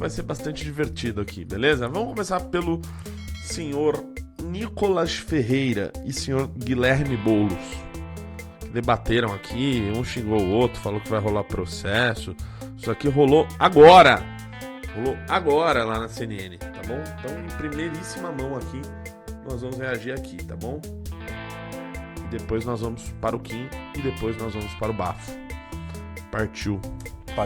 vai ser bastante divertido aqui, beleza? Vamos começar pelo senhor Nicolas Ferreira e senhor Guilherme Boulos, que debateram aqui, um xingou o outro, falou que vai rolar processo. Isso aqui rolou agora lá na CNN, tá bom? Então, em primeiríssima mão aqui, nós vamos reagir aqui, tá bom? E depois nós vamos para o Kim e depois nós vamos para o Bafo. Partiu.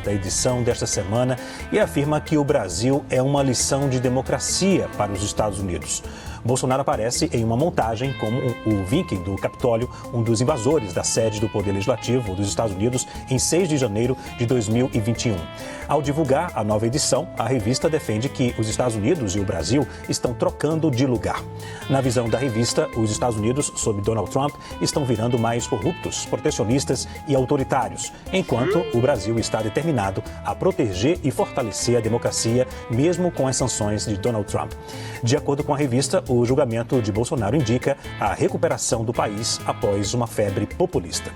Da edição desta semana e afirma que o Brasil é uma lição de democracia para os Estados Unidos. Bolsonaro aparece em uma montagem como o Viking do Capitólio, um dos invasores da sede do Poder Legislativo dos Estados Unidos, em 6 de janeiro de 2021. Ao divulgar a nova edição, a revista defende que os Estados Unidos e o Brasil estão trocando de lugar. Na visão da revista, os Estados Unidos, sob Donald Trump, estão virando mais corruptos, protecionistas e autoritários, enquanto o Brasil está determinado a proteger e fortalecer a democracia, mesmo com as sanções de Donald Trump. De acordo com a revista, o julgamento de Bolsonaro indica a recuperação do país após uma febre populista.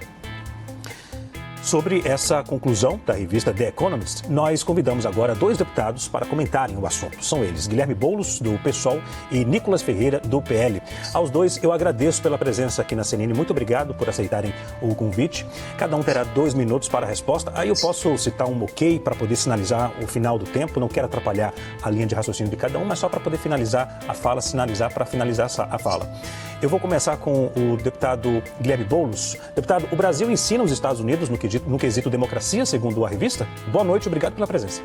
Sobre essa conclusão da revista The Economist, nós convidamos agora 2 deputados para comentarem o assunto. São eles, Guilherme Boulos, do PSOL, e Nicolas Ferreira, do PL. Aos dois, eu agradeço pela presença aqui na CNN. Muito obrigado por aceitarem o convite. Cada um terá 2 minutos para a resposta. Aí eu posso citar um ok para poder sinalizar o final do tempo. Não quero atrapalhar a linha de raciocínio de cada um, mas só para poder finalizar a fala, sinalizar para finalizar a fala. Eu vou começar com o deputado Guilherme Boulos. Deputado, o Brasil ensina os Estados Unidos no quesito democracia, segundo a revista? Boa noite, obrigado pela presença.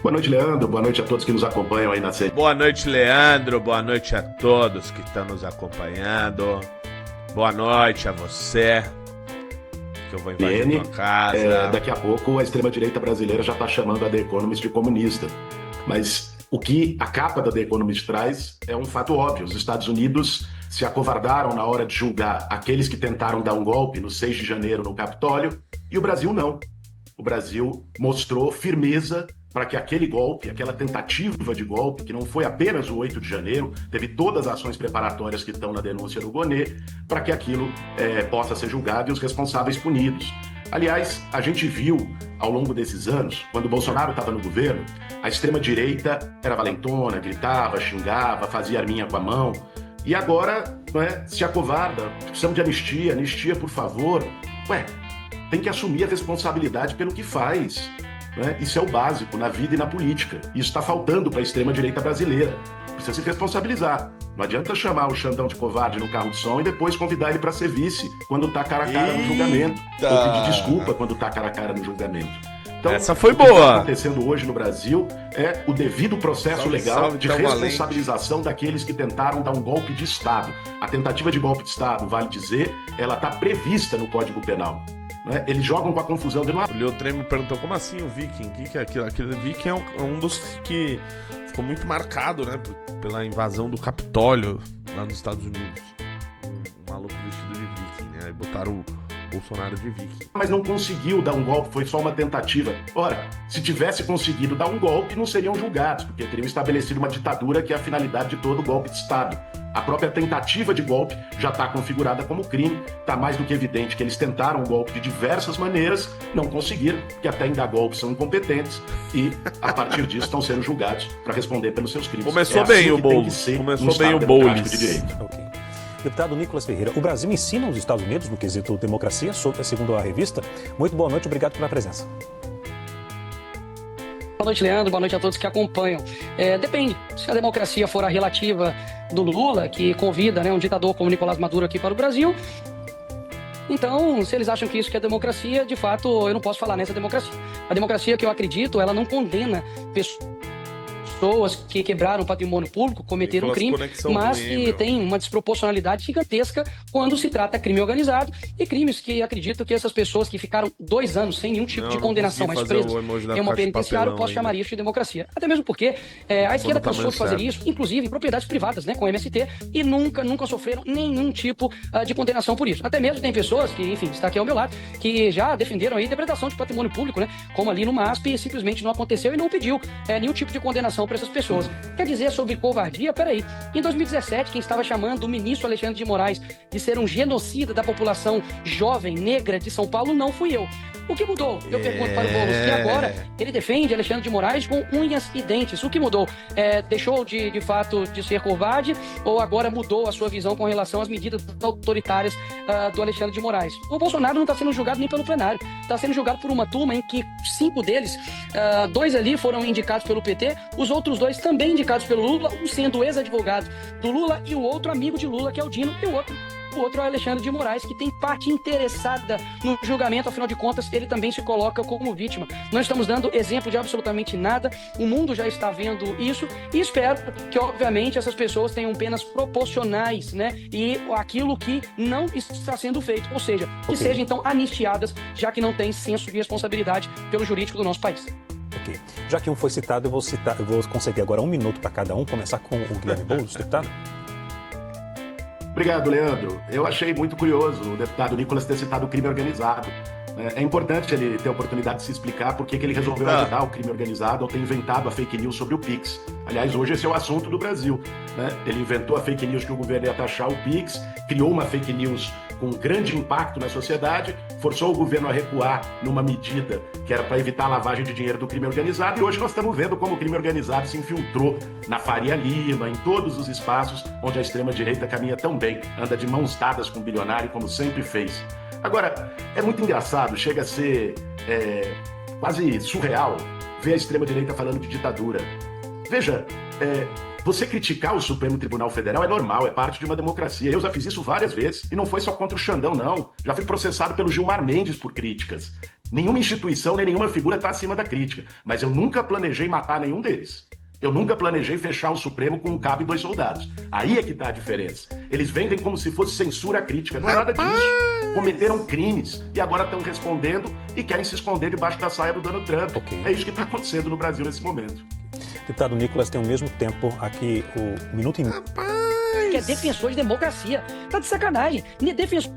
Boa noite, Leandro. Boa noite a todos que nos acompanham aí na série. Boa noite, Leandro. Boa noite a todos que estão nos acompanhando. Boa noite a você, que eu vou invadir tua casa. Daqui a pouco a extrema-direita brasileira já está chamando a The Economist de comunista. Mas o que a capa da The Economist traz é um fato óbvio. Os Estados Unidos se acovardaram na hora de julgar aqueles que tentaram dar um golpe no 6 de janeiro no Capitólio, e o Brasil não. O Brasil mostrou firmeza para que aquele golpe, aquela tentativa de golpe, que não foi apenas o 8 de janeiro, teve todas as ações preparatórias que estão na denúncia do Gonê, para que aquilo possa ser julgado e os responsáveis punidos. Aliás, a gente viu ao longo desses anos, quando o Bolsonaro estava no governo, a extrema-direita era valentona, gritava, xingava, fazia arminha com a mão. E agora, se acovarda, precisamos de anistia, por favor. Tem que assumir a responsabilidade pelo que faz. Isso é o básico na vida e na política. Isso está faltando para a extrema-direita brasileira. Precisa se responsabilizar. Não adianta chamar o Xandão de covarde no carro de som e depois convidar ele para ser vice quando está cara a cara no julgamento. Ou pedir desculpa quando está cara a cara no julgamento. Então, essa foi o que boa. está acontecendo hoje no Brasil é o devido processo legal de responsabilização daqueles que tentaram dar um golpe de Estado. A tentativa de golpe de Estado, vale dizer, ela está prevista no Código Penal. Eles jogam com a confusão de uma... O Leotrem me perguntou como assim o Viking? O que é aquilo? Aquele Viking é um dos que ficou muito marcado, né, pela invasão do Capitólio lá nos Estados Unidos. Um maluco vestido de Viking, né? Aí botaram o Bolsonaro de Viking. Mas não conseguiu dar um golpe, foi só uma tentativa. Ora, se tivesse conseguido dar um golpe, não seriam julgados, porque teriam estabelecido uma ditadura, que é a finalidade de todo golpe de Estado. A própria tentativa de golpe já está configurada como crime. Está mais do que evidente que eles tentaram um golpe de diversas maneiras, não conseguiram, porque até em dar golpe são incompetentes e, a partir disso, estão sendo julgados para responder pelos seus crimes. Começou bem o Boulos. Começou bem o Boulos. Okay. Deputado Nicolas Ferreira, o Brasil ensina os Estados Unidos no quesito democracia, segundo a revista. Muito boa noite, obrigado pela presença. Boa noite, Leandro. Boa noite a todos que acompanham. Depende. Se a democracia for a relativa do Lula, que convida um ditador como Nicolás Maduro aqui para o Brasil, então, se eles acham que isso que é democracia, de fato, eu não posso falar nessa democracia. A democracia que eu acredito, ela não condena pessoas que quebraram o patrimônio público, cometeram crime, mas que tem uma desproporcionalidade gigantesca quando se trata de crime organizado e crimes que acredito que essas pessoas que ficaram 2 anos sem nenhum tipo de condenação, mas presas em uma penitenciária, eu posso chamar isso de democracia. Até mesmo porque a esquerda cansou de fazer isso, inclusive em propriedades privadas, com MST, e nunca sofreram nenhum tipo de condenação por isso. Até mesmo tem pessoas que, enfim, está aqui ao meu lado, que já defenderam aí interpretação de patrimônio público, como ali no MASP, simplesmente não aconteceu e não pediu nenhum tipo de condenação para essas pessoas. Quer dizer sobre covardia? Peraí. Em 2017, quem estava chamando o ministro Alexandre de Moraes de ser um genocida da população jovem, negra de São Paulo, não fui eu. O que mudou? Eu pergunto para o Boulos, que agora ele defende Alexandre de Moraes com unhas e dentes. O que mudou? Deixou de fato de ser covarde ou agora mudou a sua visão com relação às medidas autoritárias do Alexandre de Moraes? O Bolsonaro não está sendo julgado nem pelo plenário, está sendo julgado por uma turma em que 5 deles, 2 ali foram indicados pelo PT, os outros 2 também indicados pelo Lula, um sendo ex-advogado do Lula e o outro amigo de Lula, que é o Dino, e o outro é o Alexandre de Moraes, que tem parte interessada no julgamento, afinal de contas, ele também se coloca como vítima. Não estamos dando exemplo de absolutamente nada, o mundo já está vendo isso, e espero que, obviamente, essas pessoas tenham penas proporcionais, né? E aquilo que não está sendo feito, ou seja, que sejam, então, anistiadas, já que não tem senso de responsabilidade pelo jurídico do nosso país. Ok. Já que um foi citado, eu vou conceder agora 1 minuto para cada um, começar com o Guilherme Boulos, deputado. Obrigado, Leandro. Eu achei muito curioso o deputado Nicolas ter citado o crime organizado. É importante ele ter a oportunidade de se explicar por que ele resolveu ajudar o crime organizado ao ter inventado a fake news sobre o Pix. Aliás, hoje esse é o assunto do Brasil, né? Ele inventou a fake news que o governo ia taxar o Pix, criou uma fake news com grande impacto na sociedade, forçou o governo a recuar numa medida que era para evitar a lavagem de dinheiro do crime organizado, e hoje nós estamos vendo como o crime organizado se infiltrou na Faria Lima, em todos os espaços onde a extrema-direita caminha tão bem, anda de mãos dadas com o bilionário, como sempre fez. Agora, é muito engraçado, chega a ser quase surreal ver a extrema-direita falando de ditadura. Veja, você criticar o Supremo Tribunal Federal é normal, é parte de uma democracia. Eu já fiz isso várias vezes, e não foi só contra o Xandão, não. Já fui processado pelo Gilmar Mendes por críticas. Nenhuma instituição, nem nenhuma figura está acima da crítica. Mas eu nunca planejei matar nenhum deles. Eu nunca planejei fechar o Supremo com um cabo e 2 soldados. Aí é que está a diferença. Eles vendem como se fosse censura crítica. Não é nada disso. Cometeram crimes e agora estão respondendo e querem se esconder debaixo da saia do Donald Trump. Okay. É isso que está acontecendo no Brasil nesse momento. Deputado Nicolas tem o mesmo tempo aqui, o minuto e meio. Que é defensor de democracia. Tá de sacanagem. Defensor.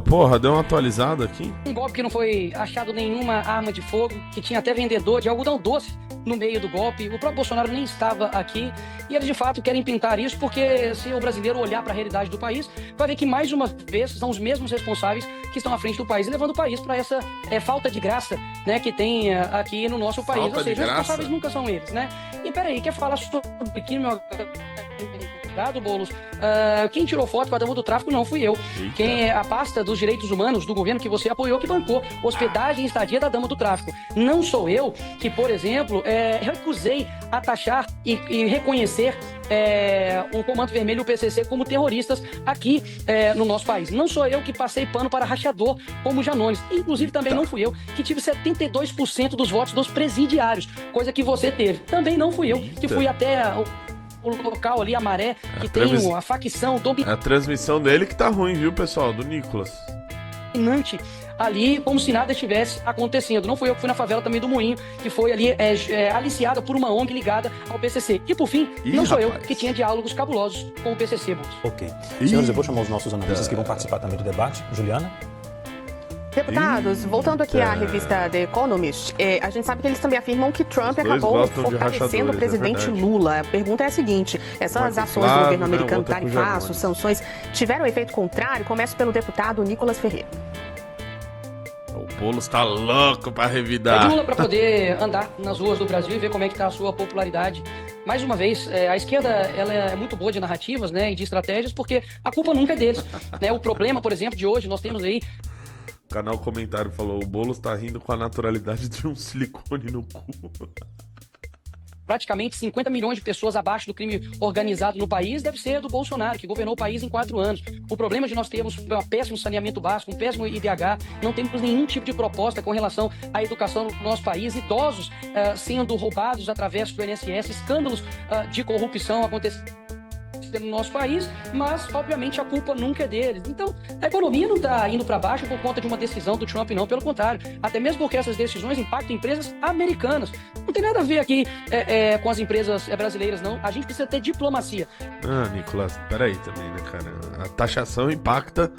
Porra, deu uma atualizada aqui. Um golpe que não foi achado nenhuma arma de fogo, que tinha até vendedor de algodão doce no meio do golpe. O próprio Bolsonaro nem estava aqui. E eles, de fato, querem pintar isso porque se o brasileiro olhar para a realidade do país, vai ver que, mais uma vez, são os mesmos responsáveis que estão à frente do país e levando o país para essa falta de graça, né, que tem aqui no nosso país. Falta ou seja, de os graça. responsáveis nunca são eles, né? E peraí, quer falar sobre crime organizado, Boulos? Quem tirou foto com a dama do tráfico não fui eu. Eita. Quem é a pasta dos direitos humanos do governo que você apoiou, que bancou hospedagem e estadia da dama do tráfico. Não sou eu que, por exemplo, recusei a taxar e reconhecer o Comando Vermelho e o PCC como terroristas aqui no nosso país. Não sou eu que passei pano para rachador como Janones. Inclusive, também não fui eu que tive 72% dos votos dos presidiários, coisa que você teve. Também não fui eu que fui até o local ali, a Maré, que tem a facção A transmissão dele que tá ruim, viu, pessoal? Do Nicolas. dominante ali, como se nada estivesse acontecendo. Não fui eu que fui na favela também do Moinho, que foi ali aliciada por uma ONG ligada ao PCC. E, por fim, não sou eu que tinha diálogos cabulosos com o PCC, Boulos. Ok. Senhores, eu vou chamar os nossos analistas que vão participar também do debate. Juliana? Deputados, voltando aqui à revista The Economist, a gente sabe que eles também afirmam que Trump acabou fortalecendo o presidente Lula. A pergunta é a seguinte: essas ações do governo americano, tarifaços, sanções, tiveram efeito contrário? Começo pelo deputado Nicolas Ferreira. O Boulos tá louco pra revidar. Lula para poder andar nas ruas do Brasil e ver como é que tá a sua popularidade. Mais uma vez, a esquerda ela é muito boa de narrativas, né, e de estratégias, porque a culpa nunca é deles, né? O problema, por exemplo, de hoje, nós temos aí O canal comentário falou: o Boulos tá rindo com a naturalidade de um silicone no cu. praticamente 50 milhões de pessoas abaixo do crime organizado no país, deve ser do Bolsonaro, que governou o país em 4 anos. O problema de nós termos um péssimo saneamento básico, um péssimo IDH, não temos nenhum tipo de proposta com relação à educação no nosso país, idosos sendo roubados através do INSS, escândalos de corrupção acontecendo no nosso país, mas obviamente a culpa nunca é deles. Então, a economia não está indo para baixo por conta de uma decisão do Trump, não, pelo contrário, até mesmo porque essas decisões impactam empresas americanas. Não tem nada a ver aqui com as empresas brasileiras, não. A gente precisa ter diplomacia. Nicolas, peraí também, né, cara? A taxação impacta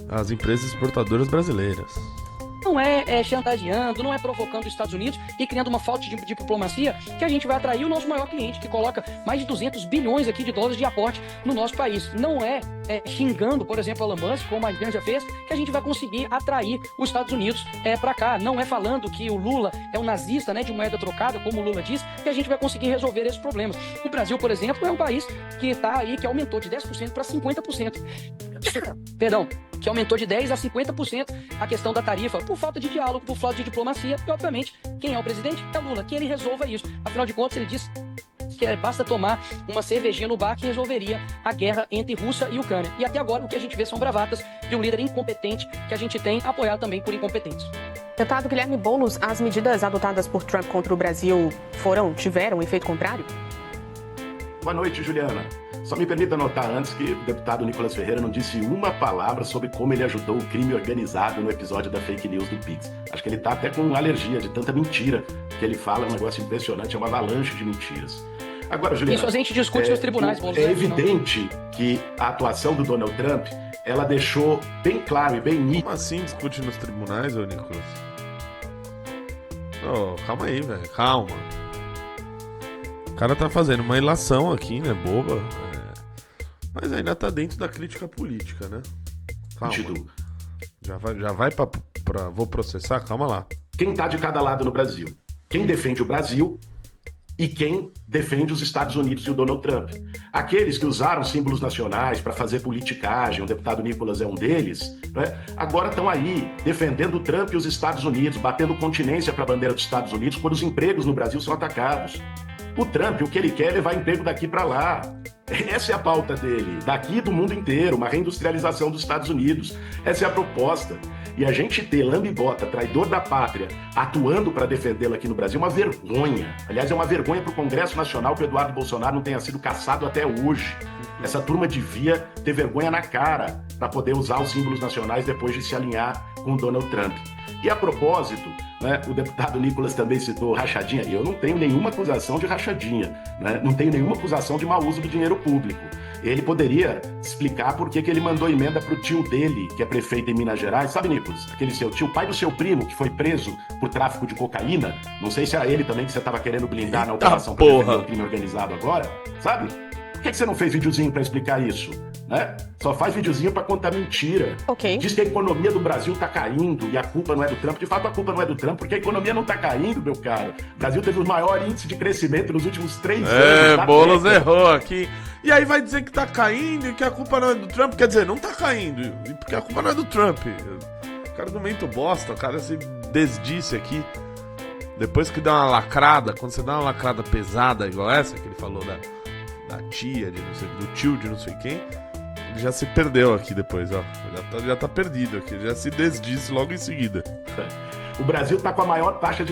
as empresas exportadoras brasileiras. não é chantageando, não é provocando os Estados Unidos e criando uma falta de diplomacia que a gente vai atrair o nosso maior cliente, que coloca mais de 200 bilhões aqui de dólares de aporte no nosso país. Não é xingando, por exemplo, Elon Musk, como a Granja fez, que a gente vai conseguir atrair os Estados Unidos para cá. Não é falando que o Lula é um nazista, né, de moeda trocada, como o Lula diz, que a gente vai conseguir resolver esses problemas. O Brasil, por exemplo, é um país que está aí, que aumentou de 10% para 50%. Perdão, que aumentou de 10% a 50% a questão da tarifa, por falta de diálogo, por falta de diplomacia, e obviamente, quem é o presidente? É Lula, que ele resolva isso. Afinal de contas, ele disse que basta tomar uma cervejinha no bar que resolveria a guerra entre Rússia e Ucrânia. E até agora o que a gente vê são bravatas de um líder incompetente que a gente tem apoiado também por incompetentes. Deputado Guilherme Boulos, as medidas adotadas por Trump contra o Brasil tiveram efeito contrário? Boa noite, Juliana. Só me permita notar antes que o deputado Nicolas Ferreira não disse uma palavra sobre como ele ajudou o crime organizado no episódio da fake news do Pix. Acho que ele tá até com alergia de tanta mentira que ele fala, é um negócio impressionante, é uma avalanche de mentiras. Agora, Juliana, isso a gente discute nos tribunais. É evidente que a atuação do Donald Trump, ela deixou bem claro e bem nítido. Como assim discute nos tribunais, ô Nicolas? Oh, calma aí, velho, calma. O cara tá fazendo uma ilação aqui, né, boba. Mas ainda tá dentro da crítica política, né? Calma. Já vai pra... Vou processar? Calma lá. Quem tá de cada lado no Brasil? Quem defende o Brasil e quem defende os Estados Unidos e o Donald Trump. Aqueles que usaram símbolos nacionais para fazer politicagem, o deputado Nicolas é um deles, né? Agora estão aí defendendo o Trump e os Estados Unidos, batendo continência para a bandeira dos Estados Unidos quando os empregos no Brasil são atacados. O Trump, o que ele quer é levar emprego daqui para lá. Essa é a pauta dele, daqui do mundo inteiro, uma reindustrialização dos Estados Unidos. Essa é a proposta. E a gente ter lambibota, traidor da pátria, atuando para defendê-la aqui no Brasil é uma vergonha. Aliás, é uma vergonha para o Congresso Nacional que o Eduardo Bolsonaro não tenha sido caçado até hoje. Essa turma devia ter vergonha na cara para poder usar os símbolos nacionais depois de se alinhar com o Donald Trump. E a propósito, né, o deputado Nicolas também citou rachadinha, e eu não tenho nenhuma acusação de rachadinha, né, não tenho nenhuma acusação de mau uso do dinheiro público. Ele poderia explicar por que ele mandou emenda pro tio dele, que é prefeito em Minas Gerais. Sabe, Nicolas? Aquele seu tio, pai do seu primo, que foi preso por tráfico de cocaína. Não sei se era ele também que você estava querendo blindar na operação para defender o crime organizado agora. Sabe? Por que você não fez videozinho para explicar isso? Né? Só faz videozinho para contar mentira. Okay. Diz que a economia do Brasil tá caindo e a culpa não é do Trump. De fato, a culpa não é do Trump, porque a economia não tá caindo, meu caro. O Brasil teve o maior índice de crescimento nos últimos 3 anos. Boulos errou aqui. E aí vai dizer que tá caindo e que a culpa não é do Trump. Quer dizer, não tá caindo, porque a culpa não é do Trump. O cara do mento bosta, o cara se desdisse aqui. Depois que dá uma lacrada, quando você dá uma lacrada pesada igual essa, que ele falou da tia, de não sei, do tio de não sei quem, ele já se perdeu aqui depois, ó. Já tá perdido aqui, já se desdisse logo em seguida. O Brasil tá com a menor taxa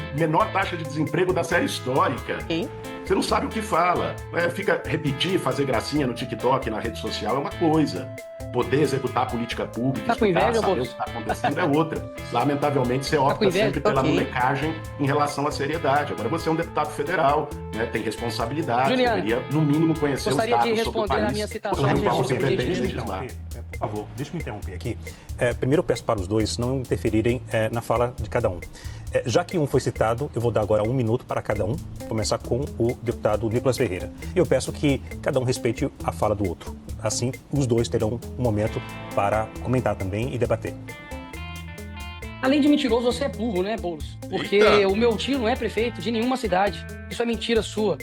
de desemprego da série histórica. Sim. Você não sabe o que fala. Fica repetir, fazer gracinha no TikTok, na rede social é uma coisa. Poder executar a política pública, tá com inveja, saber o que está acontecendo é outra. Lamentavelmente, você opta sempre pela molecagem em relação à seriedade. Agora você é um deputado federal, né, tem responsabilidade, Juliana, deveria, no mínimo, conhecer os dados sobre o país. Gostaria de responder a minha citação. Por favor, deixa eu me interromper aqui. Primeiro eu peço para os dois não interferirem na fala de cada um. Já que um foi citado, eu vou dar agora 1 minuto para cada um. Vou começar com o deputado Nicolas Ferreira. E eu peço que cada um respeite a fala do outro. Assim, os dois terão um momento para comentar também e debater. Além de mentiroso, você é burro, né, Boulos? Porque o meu tio não é prefeito de nenhuma cidade. Isso é mentira sua.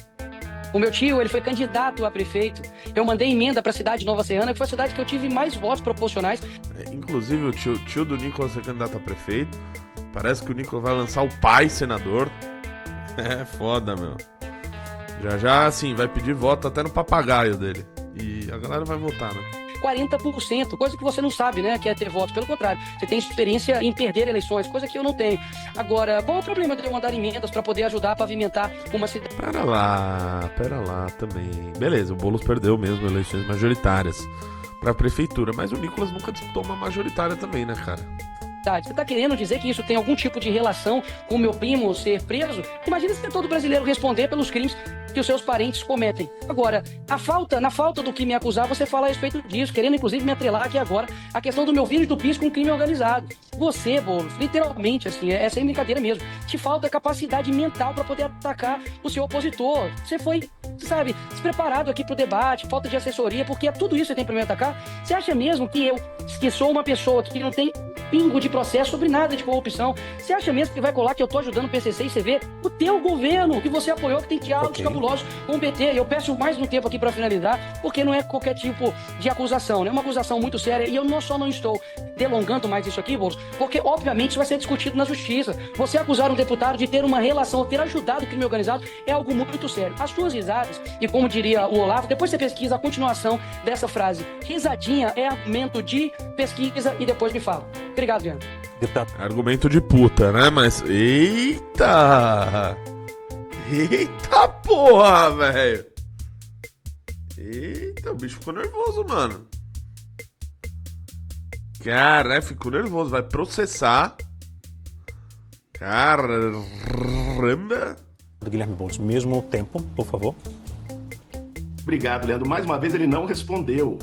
O meu tio, ele foi candidato a prefeito. Eu mandei emenda para a cidade de Nova Serrana, que foi a cidade que eu tive mais votos proporcionais. Inclusive, o tio do Nicolas é candidato a prefeito. Parece que o Nicolas vai lançar o pai senador. É foda, meu. Já, assim, vai pedir voto até no papagaio dele. E a galera vai votar, né? 40%, coisa que você não sabe, né, que é ter votos. Pelo contrário, você tem experiência em perder eleições, coisa que eu não tenho. Agora, qual é o problema de eu mandar emendas para poder ajudar a pavimentar uma cidade? Pera lá também. Beleza, o Boulos perdeu mesmo eleições majoritárias pra prefeitura, mas o Nicolas nunca disputou uma majoritária também, né, cara? Você está querendo dizer que isso tem algum tipo de relação com o meu primo ser preso? Imagina se todo brasileiro responder pelos crimes que os seus parentes cometem. Agora, na falta do que me acusar, você fala a respeito disso, querendo inclusive me atrelar aqui agora a questão do meu vírus do PIS com crime organizado. Você, Boulos, literalmente, assim, é sem brincadeira mesmo, te falta capacidade mental para poder atacar o seu opositor. Você foi, sabe, despreparado aqui pro debate, falta de assessoria, porque é tudo isso que você tem para me atacar. Você acha mesmo que eu, que sou uma pessoa que não tem pingo de processo sobre nada de corrupção, você acha mesmo que vai colar que eu tô ajudando o PCC e CV? O teu governo, que você apoiou, que tem diálogos cabulosos com o PT. Eu peço mais um tempo aqui para finalizar, porque não é qualquer tipo de acusação, né? É uma acusação muito séria, e eu não estou delongando mais isso aqui, Boulos, porque obviamente isso vai ser discutido na justiça. Você acusar um deputado de ter uma relação, ter ajudado o crime organizado, é algo muito sério. As suas risadas, e como diria o Olavo, depois você pesquisa a continuação dessa frase. Risadinha é argumento de pesquisa e depois me fala. Obrigado, Jean. Deputado. Argumento de puta, né? Mas. Eita! Eita porra, velho! Eita, o bicho ficou nervoso, mano. Cara, ficou nervoso. Vai processar. Caramba! Guilherme Boulos, mesmo tempo, por favor. Obrigado, Leandro. Mais uma vez ele não respondeu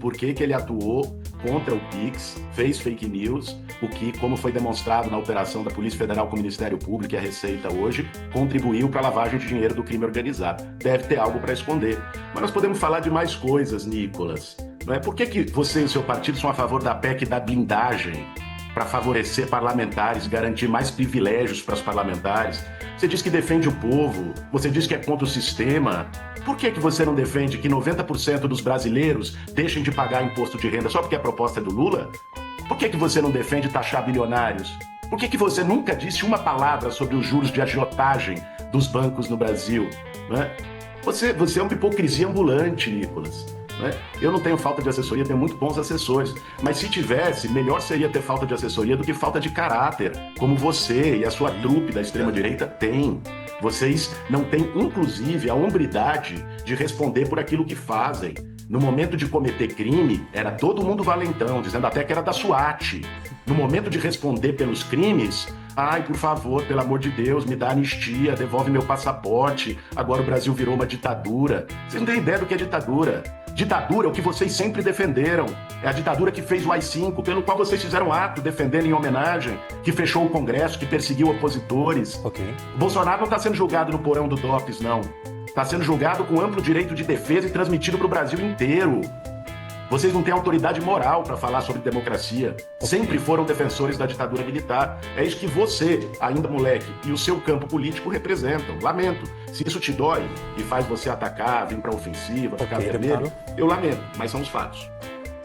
por que ele atuou contra o PIX, fez fake news, o que, como foi demonstrado na operação da Polícia Federal com o Ministério Público e a Receita hoje, contribuiu para a lavagem de dinheiro do crime organizado. Deve ter algo para esconder. Mas nós podemos falar de mais coisas, Nicolas. Não é? Por que você e o seu partido são a favor da PEC da blindagem para favorecer parlamentares, garantir mais privilégios para os parlamentares? Você diz que defende o povo, você diz que é contra o sistema. Por que você não defende que 90% dos brasileiros deixem de pagar imposto de renda só porque a proposta é do Lula? Por que você não defende taxar bilionários? Por que você nunca disse uma palavra sobre os juros de agiotagem dos bancos no Brasil? Não é? Você é uma hipocrisia ambulante, Nicolas. Não é? Eu não tenho falta de assessoria, tenho muito bons assessores. Mas se tivesse, melhor seria ter falta de assessoria do que falta de caráter, como você e a sua trupe da extrema-direita têm. Vocês não têm, inclusive, a hombridade de responder por aquilo que fazem. No momento de cometer crime, era todo mundo valentão, dizendo até que era da SWAT. No momento de responder pelos crimes, ai, por favor, pelo amor de Deus, me dá anistia, devolve meu passaporte, agora o Brasil virou uma ditadura. Vocês não têm ideia do que é ditadura. Ditadura é o que vocês sempre defenderam. É a ditadura que fez o AI-5, pelo qual vocês fizeram ato defendendo em homenagem, que fechou o Congresso, que perseguiu opositores. Okay. O Bolsonaro não está sendo julgado no porão do DOPS, não. Está sendo julgado com amplo direito de defesa e transmitido para o Brasil inteiro. Vocês não têm autoridade moral para falar sobre democracia. Sempre foram defensores da ditadura militar. É isso que você, ainda moleque, e o seu campo político representam. Lamento. Se isso te dói e faz você atacar, vir para a ofensiva, ficar vermelho, eu lamento, mas são os fatos.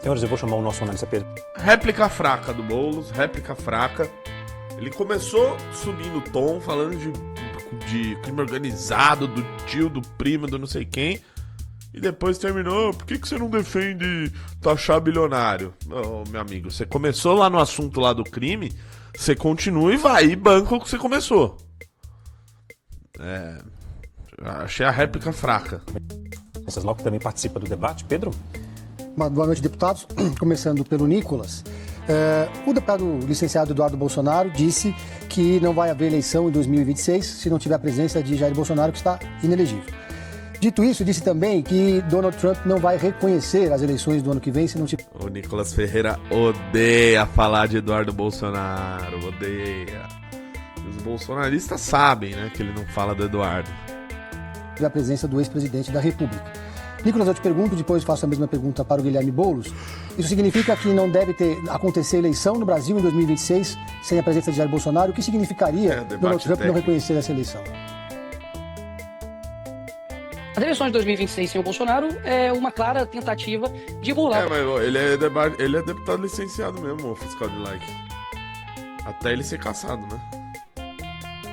Senhores, eu vou chamar o nosso analista Pedro. Réplica fraca do Boulos, réplica fraca. Ele começou subindo o tom, falando de crime organizado, do tio, do primo, do não sei quem. E depois terminou, por que você não defende taxar bilionário? Oh, meu amigo, você começou lá no assunto lá do crime, você continua e vai, e banca o que você começou. Achei a réplica fraca. Venceslau também participa do debate. Pedro? Boa noite, deputados. Começando pelo Nicolas. O deputado licenciado Eduardo Bolsonaro disse que não vai haver eleição em 2026 se não tiver a presença de Jair Bolsonaro, que está inelegível. Dito isso, disse também que Donald Trump não vai reconhecer as eleições do ano que vem se não tiver... O Nicolas Ferreira odeia falar de Eduardo Bolsonaro, odeia. Os bolsonaristas sabem, né, que ele não fala do Eduardo. A presença do ex-presidente da República. Nicolas, eu te pergunto, depois faço a mesma pergunta para o Guilherme Boulos. Isso significa que não deve acontecer eleição no Brasil em 2026 sem a presença de Jair Bolsonaro? O que significaria Donald Trump não reconhecer essa eleição? As eleições de 2026 sem o Bolsonaro é uma clara tentativa de burlar. Mas ele é deputado licenciado mesmo, o fiscal de like. Até ele ser cassado, né?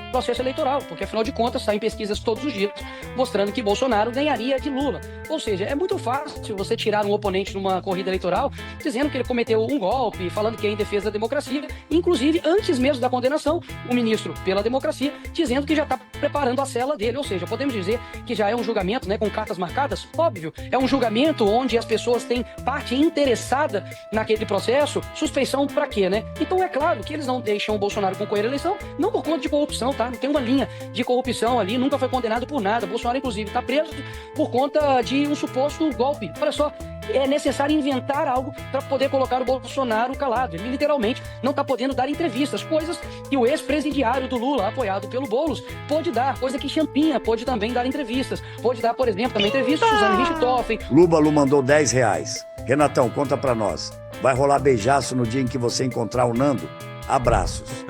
processo eleitoral, porque afinal de contas saem pesquisas todos os dias mostrando que Bolsonaro ganharia de Lula. Ou seja, é muito fácil você tirar um oponente numa corrida eleitoral dizendo que ele cometeu um golpe, falando que é em defesa da democracia, inclusive antes mesmo da condenação, o ministro pela democracia dizendo que já está preparando a cela dele. Ou seja, podemos dizer que já é um julgamento, né, com cartas marcadas? Óbvio, é um julgamento onde as pessoas têm parte interessada naquele processo. Suspeição pra quê, né? Então é claro que eles não deixam o Bolsonaro concorrer à eleição, não por conta de corrupção, tá? Não tem uma linha de corrupção ali, nunca foi condenado por nada. Bolsonaro, inclusive, está preso por conta de um suposto golpe. Olha só, é necessário inventar algo para poder colocar o Bolsonaro calado. Ele literalmente não está podendo dar entrevistas, coisas que o ex-presidiário do Lula, apoiado pelo Boulos, pôde dar, coisa que Champinha pôde também dar entrevistas. Pôde dar, por exemplo, também entrevista a Suzane Richthofen. Lubalu mandou R$10. Renatão, conta pra nós. Vai rolar beijaço no dia em que você encontrar o Nando? Abraços.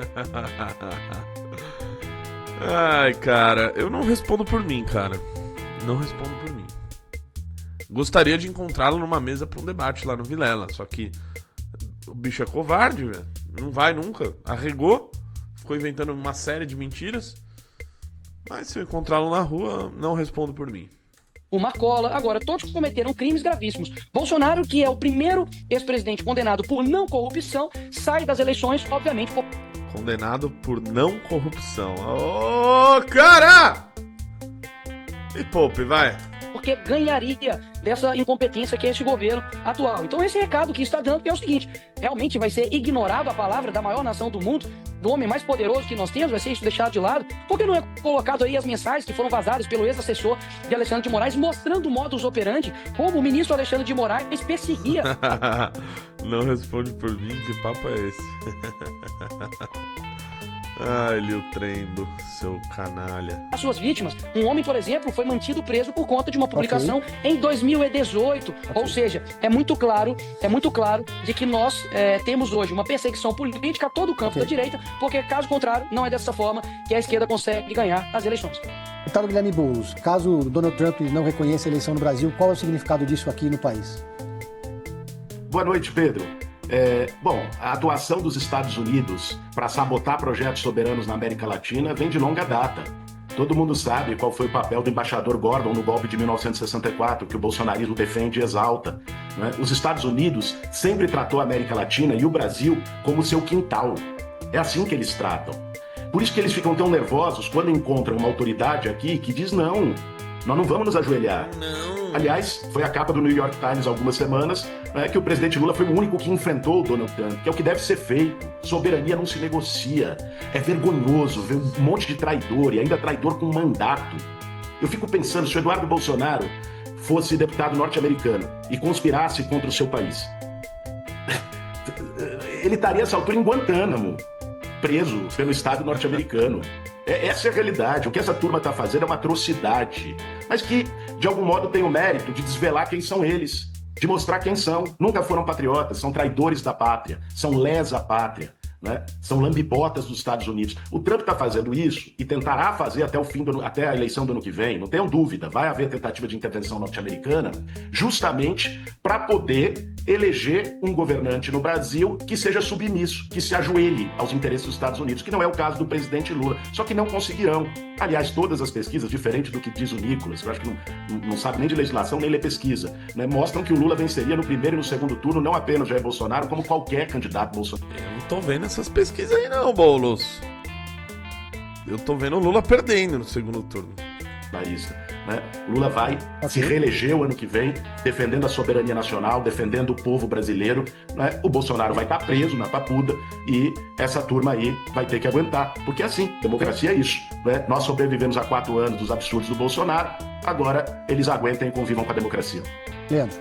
Ai, cara, eu não respondo por mim, cara. Não respondo por mim. Gostaria de encontrá-lo numa mesa pra um debate lá no Vilela, só que o bicho é covarde, velho. Não vai nunca. Arregou, ficou inventando uma série de mentiras. Mas se eu encontrá-lo na rua, não respondo por mim. O Marcola, agora, todos cometeram crimes gravíssimos. Bolsonaro, que é o primeiro ex-presidente condenado por não corrupção, sai das eleições, obviamente... Condenado por não corrupção. Ô, cara! Me poupe, vai. Porque ganharia dessa incompetência que é esse governo atual. Então esse recado que está dando é o seguinte: realmente vai ser ignorado a palavra da maior nação do mundo, do homem mais poderoso que nós temos, vai ser isso deixado de lado? Por que não é colocado aí as mensagens que foram vazadas pelo ex-assessor de Alexandre de Moraes, mostrando o modus operandi, como o ministro Alexandre de Moraes perseguia? Não responde por mim, que papo é esse? Ai, Lil Trembo, seu canalha. As suas vítimas. Um homem, por exemplo, foi mantido preso por conta de uma publicação em 2018. Ou seja, é muito claro de que nós temos hoje uma perseguição política a todo o campo da direita, porque caso contrário, não é dessa forma que a esquerda consegue ganhar as eleições. Deputado Guilherme Boulos, caso Donald Trump não reconheça a eleição no Brasil, qual é o significado disso aqui no país? Boa noite, Pedro. Bom, a atuação dos Estados Unidos para sabotar projetos soberanos na América Latina vem de longa data. Todo mundo sabe qual foi o papel do embaixador Gordon no golpe de 1964, que o bolsonarismo defende e exalta, né? Os Estados Unidos sempre tratou a América Latina e o Brasil como seu quintal. É assim que eles tratam. Por isso que eles ficam tão nervosos quando encontram uma autoridade aqui que diz não, nós não vamos nos ajoelhar. Não. Aliás, foi a capa do New York Times há algumas semanas, né, que o presidente Lula foi o único que enfrentou o Donald Trump, que é o que deve ser feito. Soberania não se negocia. É vergonhoso ver um monte de traidor, e ainda traidor com mandato. Eu fico pensando, se o Eduardo Bolsonaro fosse deputado norte-americano e conspirasse contra o seu país, ele estaria essa altura em Guantánamo, preso pelo Estado norte-americano. Essa é a realidade. O que essa turma está fazendo é uma atrocidade, mas que, de algum modo, tem o mérito de desvelar quem são eles, de mostrar quem são. Nunca foram patriotas, são traidores da pátria, são lesa pátria, né? São lambibotas dos Estados Unidos. O Trump está fazendo isso e tentará fazer até a eleição do ano que vem, não tenham dúvida, vai haver tentativa de intervenção norte-americana, justamente para poder eleger um governante no Brasil que seja submisso, que se ajoelhe aos interesses dos Estados Unidos, que não é o caso do presidente Lula, só que não conseguirão. Aliás, todas as pesquisas, diferente do que diz o Nicolas, que eu acho que não sabe nem de legislação, nem lê pesquisa, né, mostram que o Lula venceria no primeiro e no segundo turno, não apenas Jair Bolsonaro, como qualquer candidato bolsonaro. Eu não tô vendo essas pesquisas aí não, Boulos. Eu tô vendo o Lula perdendo no segundo turno. Né? Lula vai se reeleger o ano que vem, defendendo a soberania nacional, defendendo o povo brasileiro, né? O Bolsonaro vai estar preso na papuda e essa turma aí vai ter que aguentar, porque é assim, democracia é isso, né? Nós sobrevivemos há 4 anos dos absurdos do Bolsonaro, agora eles aguentem e convivam com a democracia. Leandro.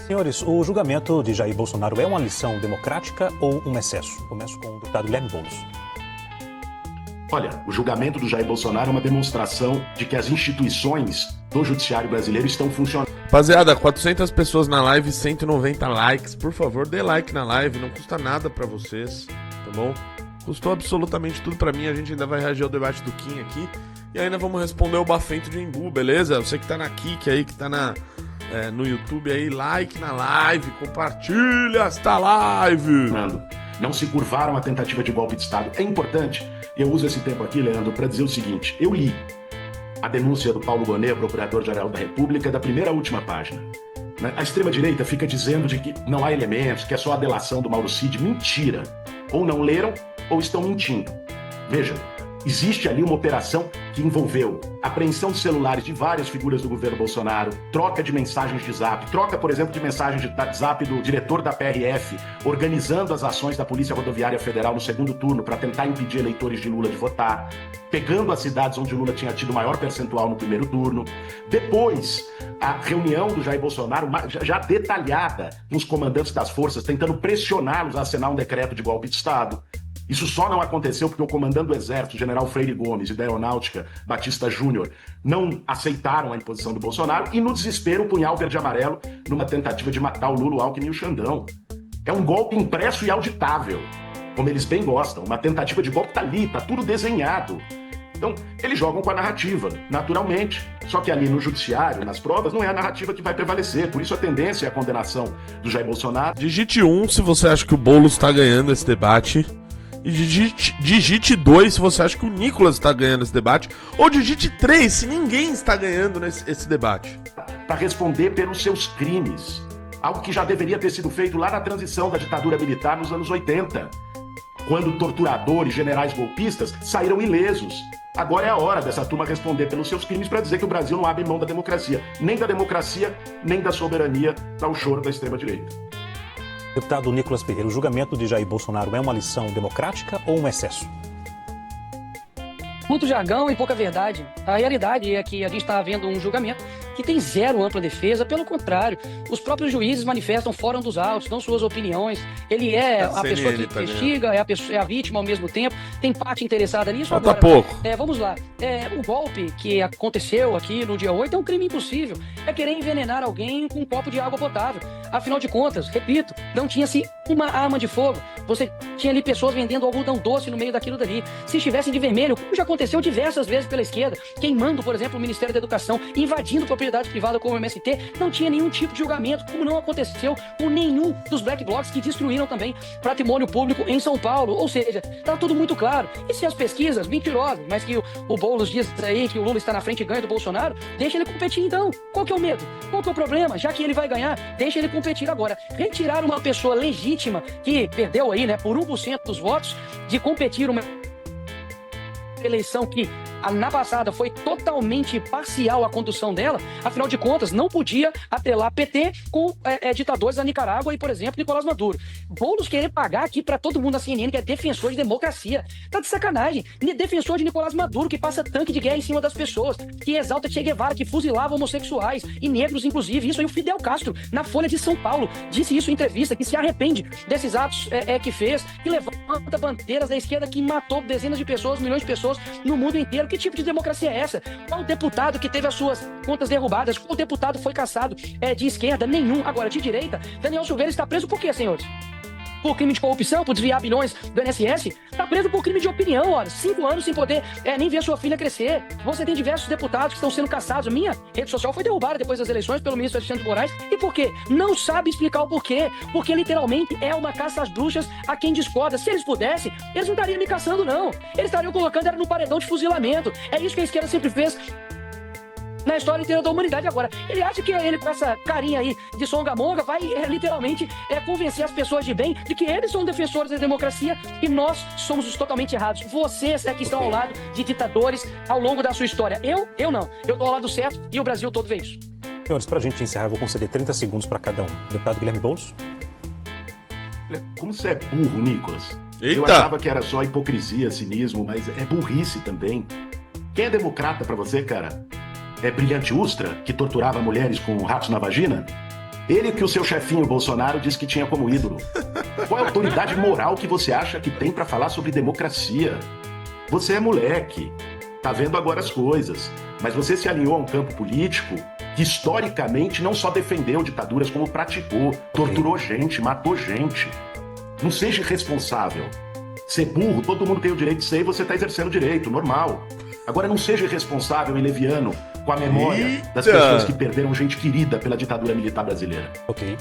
Senhores, o julgamento de Jair Bolsonaro é uma lição democrática ou um excesso? Começo com o deputado Guilherme Boulos. Olha, o julgamento do Jair Bolsonaro é uma demonstração de que as instituições do judiciário brasileiro estão funcionando. Rapaziada, 400 pessoas na live, 190 likes. Por favor, dê like na live, não custa nada pra vocês, tá bom? Custou absolutamente tudo pra mim, a gente ainda vai reagir ao debate do Kim aqui. E ainda vamos responder o Bafento de Embu, beleza? Você que tá na Kik aí, que tá no YouTube aí, like na live, compartilha esta live. Não se curvaram à tentativa de golpe de Estado. É importante Eu uso esse tempo aqui, Leandro, para dizer o seguinte. Eu li a denúncia do Paulo Gonet, procurador-geral da República, da primeira à última página. A extrema-direita fica dizendo de que não há elementos, que é só a delação do Mauro Cid. Mentira. Ou não leram, ou estão mentindo. Veja, existe ali uma operação que envolveu apreensão de celulares de várias figuras do governo Bolsonaro, troca de mensagens de zap, troca, por exemplo, de mensagens de zap do diretor da PRF, organizando as ações da Polícia Rodoviária Federal no segundo turno para tentar impedir eleitores de Lula de votar, pegando as cidades onde Lula tinha tido maior percentual no primeiro turno. Depois, a reunião do Jair Bolsonaro, já detalhada com os comandantes das forças, tentando pressioná-los a assinar um decreto de golpe de Estado. Isso só não aconteceu porque o comandante do Exército, o general Freire Gomes, e da Aeronáutica, Batista Júnior, não aceitaram a imposição do Bolsonaro e, no desespero, o punhal verde e amarelo numa tentativa de matar o Lula, o Alckmin e o Xandão. É um golpe impresso e auditável, como eles bem gostam. Uma tentativa de golpe tá ali, tá tudo desenhado. Então, eles jogam com a narrativa, naturalmente. Só que ali no judiciário, nas provas, não é a narrativa que vai prevalecer. Por isso a tendência é a condenação do Jair Bolsonaro. Digite 1 se você acha que o Boulos está ganhando esse debate. E digite 2 se você acha que o Nicolas está ganhando esse debate. Ou digite 3 se ninguém está ganhando esse debate. Para responder pelos seus crimes. Algo que já deveria ter sido feito lá na transição da ditadura militar nos anos 80. Quando torturadores, generais golpistas saíram ilesos. Agora é a hora dessa turma responder pelos seus crimes para dizer que o Brasil não abre mão da democracia. Nem da democracia, nem da soberania para o choro da extrema-direita. Deputado Nicolas Ferreira, o julgamento de Jair Bolsonaro é uma lição democrática ou um excesso? Muito jargão e pouca verdade. A realidade é que a gente está vendo um julgamento que tem zero ampla defesa. Pelo contrário, os próprios juízes manifestam fora dos autos, dão suas opiniões. Ele é a pessoa que investiga, é a vítima ao mesmo tempo, tem parte interessada nisso. Falta pouco. Vamos lá. O golpe que aconteceu aqui no dia 8 é um crime impossível. É querer envenenar alguém com um copo de água potável. Afinal de contas, repito, não tinha-se uma arma de fogo. Você tinha ali pessoas vendendo algodão doce no meio daquilo dali. Se estivessem de vermelho, como já aconteceu diversas vezes pela esquerda, queimando, por exemplo, o Ministério da Educação, invadindo propriedade privada como o MST, não tinha nenhum tipo de julgamento, como não aconteceu com nenhum dos black blocs que destruíram também patrimônio público em São Paulo. Ou seja, tá tudo muito claro. E se as pesquisas mentirosas, mas que o Boulos diz aí que o Lula está na frente e ganha do Bolsonaro, deixa ele competir então. Qual que é o medo? Qual que é o problema? Já que ele vai ganhar, deixa ele competir agora. Retirar uma pessoa legítima que perdeu aí, né, por 1% dos votos, de competir uma eleição que na passada foi totalmente parcial a condução dela, afinal de contas não podia atrelar PT com ditadores da Nicarágua e, por exemplo, Nicolás Maduro. Boulos querer pagar aqui pra todo mundo da CNN que é defensor de democracia, tá de sacanagem. Defensor de Nicolás Maduro, que passa tanque de guerra em cima das pessoas, que exalta Che Guevara, que fuzilava homossexuais e negros, inclusive. Isso aí o Fidel Castro, na Folha de São Paulo, disse isso em entrevista, que se arrepende desses atos que fez, que levanta bandeiras da esquerda, que matou dezenas de pessoas, milhões de pessoas no mundo inteiro. Que tipo de democracia é essa? Qual deputado que teve as suas contas derrubadas? Qual deputado foi cassado de esquerda? Nenhum. Agora, de direita, Daniel Silveira está preso por quê, senhores? Por crime de corrupção, por desviar bilhões do INSS? Está preso por crime de opinião, olha. 5 anos sem poder nem ver sua filha crescer. Você tem diversos deputados que estão sendo cassados. Minha rede social foi derrubada depois das eleições pelo ministro Alexandre de Moraes. E por quê? Não sabe explicar o porquê. Porque literalmente é uma caça às bruxas a quem discorda. Se eles pudessem, eles não estariam me caçando, não. Eles estariam colocando no paredão de fuzilamento. É isso que a esquerda sempre fez na história inteira da humanidade. Agora, ele acha que ele, com essa carinha aí de songamonga, vai literalmente convencer as pessoas de bem de que eles são defensores da democracia e nós somos os totalmente errados. Vocês que estão ao lado de ditadores ao longo da sua história. Eu não. Eu tô ao lado certo e o Brasil todo vê isso. Senhores, pra gente encerrar, eu vou conceder 30 segundos para cada um. Deputado Guilherme Boulos. Como você é burro, Nicolas. Eita. Eu achava que era só hipocrisia, cinismo, mas é burrice também. Quem é democrata pra você, cara? É Brilhante Ustra, que torturava mulheres com ratos na vagina? Ele que o seu chefinho Bolsonaro disse que tinha como ídolo. Qual é a autoridade moral que você acha que tem pra falar sobre democracia? Você é moleque, tá vendo agora as coisas, mas você se alinhou a um campo político que historicamente não só defendeu ditaduras, como praticou, torturou gente, matou gente. Não seja irresponsável. Ser burro, todo mundo tem o direito de ser e você tá exercendo o direito, normal. Agora não seja irresponsável e leviano com a memória das pessoas que perderam gente querida pela ditadura militar brasileira. Ok.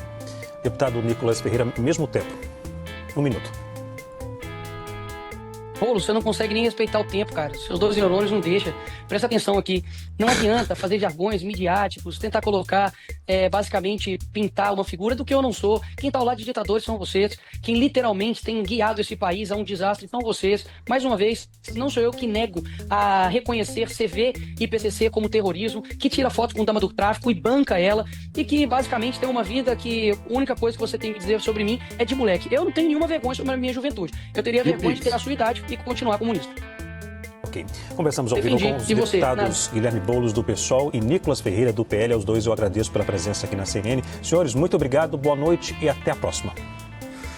Deputado Nicolas Ferreira, mesmo tempo. 1 minuto. Boulos, você não consegue nem respeitar o tempo, cara. Seus 2 neurônios não deixam. Presta atenção aqui. Não adianta fazer jargões midiáticos, tentar colocar, basicamente, pintar uma figura do que eu não sou. Quem tá ao lado de ditadores são vocês. Quem literalmente tem guiado esse país a um desastre são vocês. Mais uma vez, não sou eu que nego a reconhecer CV e PCC como terrorismo, que tira foto com dama do tráfico e banca ela, e que, basicamente, tem uma vida que a única coisa que você tem que dizer sobre mim é de moleque. Eu não tenho nenhuma vergonha sobre a minha juventude. Eu teria vergonha de ter a sua idade e continuar comunista. Ok. Conversamos ao vivo com os deputados Guilherme Boulos, do PSOL, e Nicolas Ferreira, do PL. Aos dois eu agradeço pela presença aqui na CNN. Senhores, muito obrigado, boa noite e até a próxima.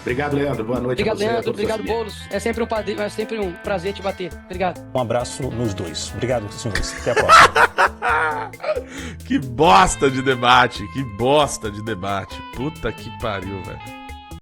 Obrigado, Leandro. Boa noite. Obrigado, Leandro. Obrigado, Boulos. É sempre um prazer te bater. Obrigado. Um abraço nos dois. Obrigado, senhores. Até a próxima. Que bosta de debate. Que bosta de debate. Puta que pariu, velho.